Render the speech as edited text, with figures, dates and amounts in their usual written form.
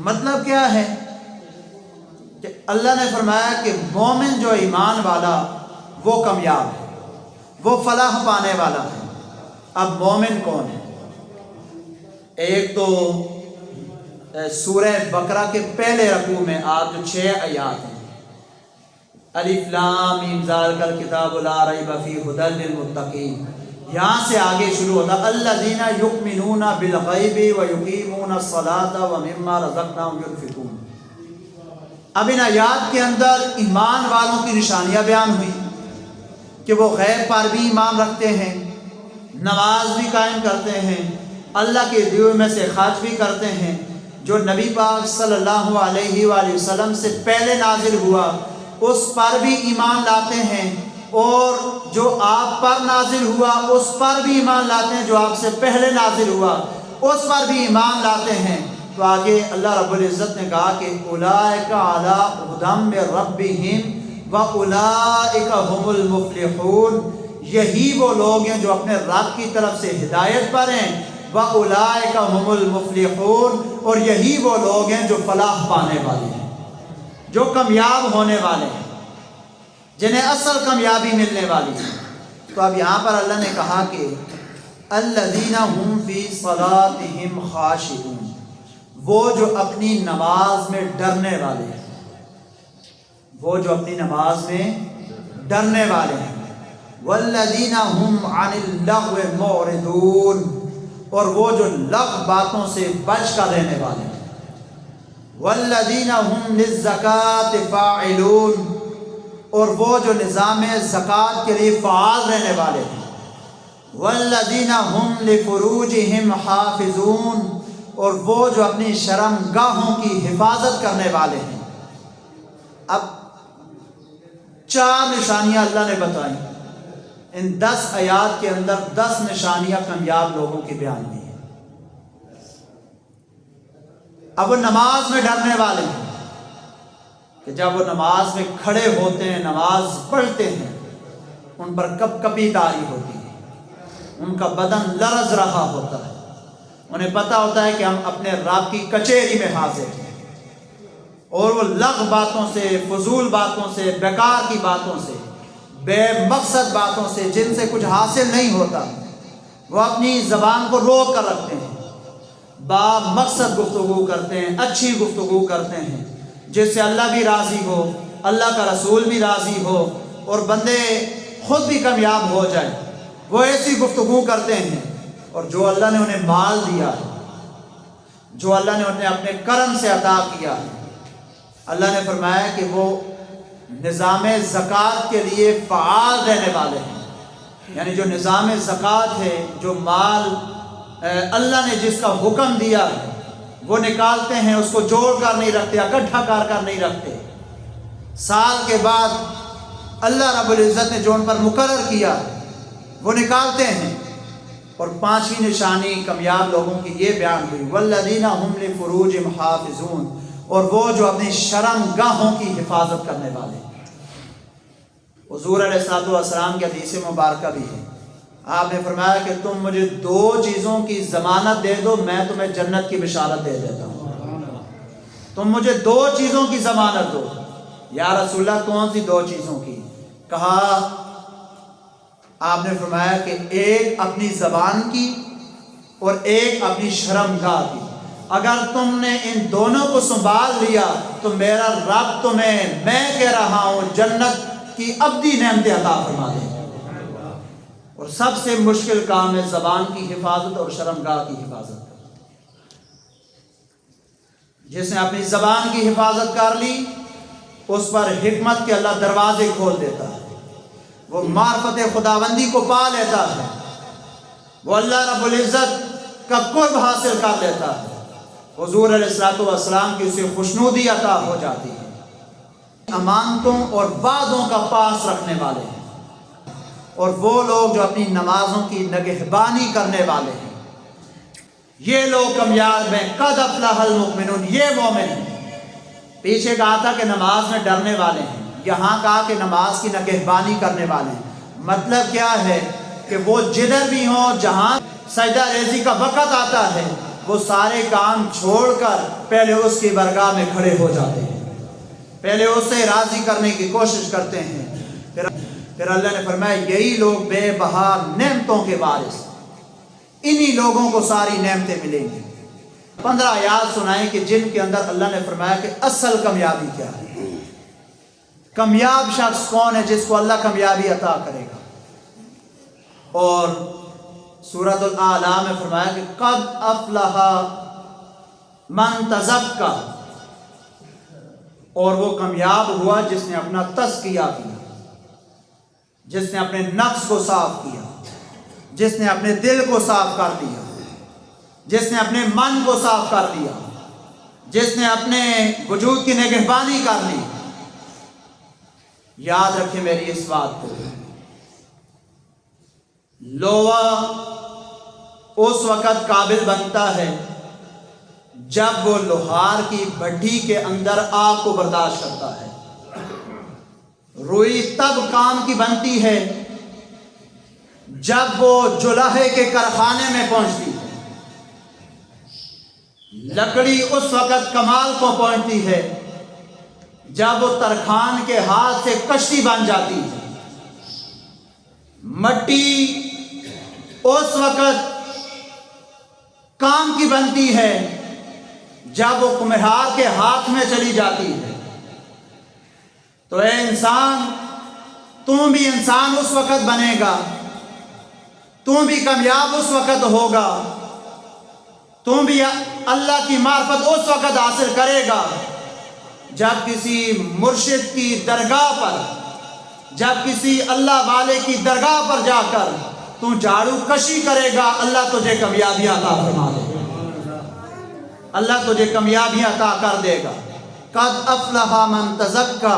مطلب کیا ہے کہ اللہ نے فرمایا کہ مومن جو ایمان والا وہ کامیاب ہے، وہ فلاح پانے والا ہے۔ اب مومن کون ہے؟ ایک تو سورہ بقرہ کے پہلے رکوع میں آپ جو 6 آیات ہیں، الف لام میم ذالک الکتاب لا ریب فیہ ھدی للمتقین، یہاں سے آگے شروع ہوتا الذین یؤمنون بالغیب ویقیمون الصلاۃ ومما رزقناہم ینفقون۔ اب ان آیات کے اندر ایمان والوں کی نشانیاں بیان ہوئی کہ وہ غیب پر بھی ایمان رکھتے ہیں، نماز بھی قائم کرتے ہیں، اللہ کے دیے میں سے خرچ بھی کرتے ہیں، جو نبی پاک صلی اللہ علیہ وآلہ وسلم سے پہلے نازل ہوا اس پر بھی ایمان لاتے ہیں، اور جو آپ پر نازل ہوا اس پر بھی ایمان لاتے ہیں، جو آپ سے پہلے نازل ہوا اس پر بھی ایمان لاتے ہیں۔ تو آگے اللہ رب العزت نے کہا کہ اولئک علی ھدی من ربہم واولئک ھم المفلحون، یہی وہ لوگ ہیں جو اپنے رب کی طرف سے ہدایت پر ہیں، واولئک ھم المفلحون، اور یہی وہ لوگ ہیں جو فلاح پانے والے ہیں، جو کامیاب ہونے والے ہیں، جنہیں اصل کامیابی ملنے والی ہے۔ تو اب یہاں پر اللہ نے کہا کہ الذین ھم فی صلاتہم خاشعون، وہ جو اپنی نماز میں ڈرنے والے ہیں، وہ جو اپنی نماز میں ڈرنے والے ہیں، والذین ھم عن اللغو معرضون، اور وہ جو لغو باتوں سے بچ کر رہنے والے ہیں، والذین ھم للزکاۃ فاعلون، اور وہ جو نظام زکوٰۃ کے لیے فعال رہنے والے ہیں، والذین ھم لفروجہم حافظون، اور وہ جو اپنی شرم گاہوں کی حفاظت کرنے والے ہیں۔ اب 4 نشانیاں اللہ نے بتائیں، ان 10 آیات کے اندر 10 نشانیاں کامیاب لوگوں کی بیان ہوئی ہیں۔ اب وہ نماز میں ڈرنے والے ہیں کہ جب وہ نماز میں کھڑے ہوتے ہیں، نماز پڑھتے ہیں، ان پر کپ کپی طاری ہوتی ہے، ان کا بدن لرز رہا ہوتا ہے، انہیں پتہ ہوتا ہے کہ ہم اپنے رب کی کچہری میں حاضر ہیں، اور وہ لغو باتوں سے، فضول باتوں سے، بیکار کی باتوں سے، بے مقصد باتوں سے، جن سے کچھ حاصل نہیں ہوتا، وہ اپنی زبان کو روک کر رکھتے ہیں، با مقصد گفتگو کرتے ہیں، اچھی گفتگو کرتے ہیں، جس سے اللہ بھی راضی ہو، اللہ کا رسول بھی راضی ہو، اور بندے خود بھی کامیاب ہو جائے، وہ ایسی گفتگو کرتے ہیں۔ اور جو اللہ نے انہیں مال دیا ہے، جو اللہ نے انہیں اپنے کرم سے عطا کیا ہے، اللہ نے فرمایا کہ وہ نظام زکوٰۃ کے لیے فعال رہنے والے ہیں، یعنی جو نظام زکوٰۃ ہے، جو مال اللہ نے جس کا حکم دیا ہے وہ نکالتے ہیں، اس کو جوڑ کر نہیں رکھتے، اکٹھا کر نہیں رکھتے، سال کے بعد اللہ رب العزت نے جو ان پر مقرر کیا وہ نکالتے ہیں۔ اور 5ویں نشانی کامیاب لوگوں کی یہ بیان ہوئی، والذین ھم لفروجہم حافظون، اور وہ جو اپنی شرم گاہوں کی حفاظت کرنے والے ہیں۔ حضور علیہ الصلوۃ والسلام کی حدیث مبارکہ بھی ہے، آپ نے فرمایا کہ تم مجھے 2 چیزوں کی ضمانت دے دو، میں تمہیں جنت کی بشارت دے دیتا ہوں۔ تم مجھے 2 چیزوں کی ضمانت دو۔ یا رسول اللہ کون سی 2 چیزوں کی؟ کہا، آپ نے فرمایا کہ ایک اپنی زبان کی اور ایک اپنی شرمگاہ کی، اگر تم نے ان دونوں کو سنبھال لیا تو میرا رب تمہیں، میں کہہ رہا ہوں، جنت کی ابدی نعمتیں عطا فرما دے۔ اور سب سے مشکل کام ہے زبان کی حفاظت اور شرمگاہ کی حفاظت۔ جس نے اپنی زبان کی حفاظت کر لی اس پر حکمت کے اللہ دروازے کھول دیتا ہے، وہ معرفت خداوندی کو پا لیتا ہے، وہ اللہ رب العزت کا قرب حاصل کر لیتا ہے، حضور علیہ الصلوۃ والسلام کی اسے خوشنودی عطا ہو جاتی ہے۔ امانتوں اور وعدوں کا پاس رکھنے والے ہیں، اور وہ لوگ جو اپنی نمازوں کی نگہبانی کرنے والے ہیں، یہ لوگ کامیاب ہیں۔ قد افلح المؤمنون، یہ مومن ہیں۔ پیچھے کہا تھا کہ نماز میں ڈرنے والے ہیں، یہاں کہا کہ نماز کی نگہبانی کرنے والے ہیں۔ مطلب کیا ہے کہ وہ جدھر بھی ہوں، جہاں سجدہ ریزی کا وقت آتا ہے، وہ سارے کام چھوڑ کر پہلے اس کی بارگاہ میں کھڑے ہو جاتے ہیں، پہلے اسے راضی کرنے کی کوشش کرتے ہیں۔ پھر اللہ نے فرمایا یہی لوگ بے بہا نعمتوں کے وارث، انہی لوگوں کو ساری نعمتیں ملیں گی۔ 15 آیات سنائیں کہ جن کے اندر اللہ نے فرمایا کہ اصل کامیابی کیا ہے، کامیاب شخص کون ہے جس کو اللہ کامیابی عطا کرے گا۔ اور سورۃ الاعلیٰ میں فرمایا کہ قد افلح من تزکا، اور وہ کامیاب ہوا جس نے اپنا تزکیہ کیا، جس نے اپنے نفس کو صاف کیا، جس نے اپنے دل کو صاف کر دیا، جس نے اپنے من کو صاف کر دیا، جس نے اپنے وجود کی نگہبانی کر لی۔ یاد رکھیں میری اس بات کو، لوہا اس وقت قابل بنتا ہے جب وہ لوہار کی بھٹی کے اندر آگ کو برداشت کرتا ہے۔ روئی تب کام کی بنتی ہے جب وہ جلہے کے کارخانے میں پہنچتی ہے۔ لکڑی اس وقت کمال کو پہنچتی ہے جب وہ ترکھان کے ہاتھ سے کشتی بن جاتی ہے۔ مٹی اس وقت کام کی بنتی ہے جب وہ کمہار کے ہاتھ میں چلی جاتی ہے۔ تو اے انسان، تم بھی انسان اس وقت بنے گا، تم بھی کامیاب اس وقت ہوگا، تم بھی اللہ کی معرفت اس وقت حاصل کرے گا جب کسی مرشد کی درگاہ پر، جب کسی اللہ والے کی درگاہ پر جا کر تو جھاڑو کشی کرے گا، اللہ تجھے کامیابی عطا فرما دے گا، اللہ تجھے کامیابی عطا کر دے گا۔ قد افلح من تزکا۔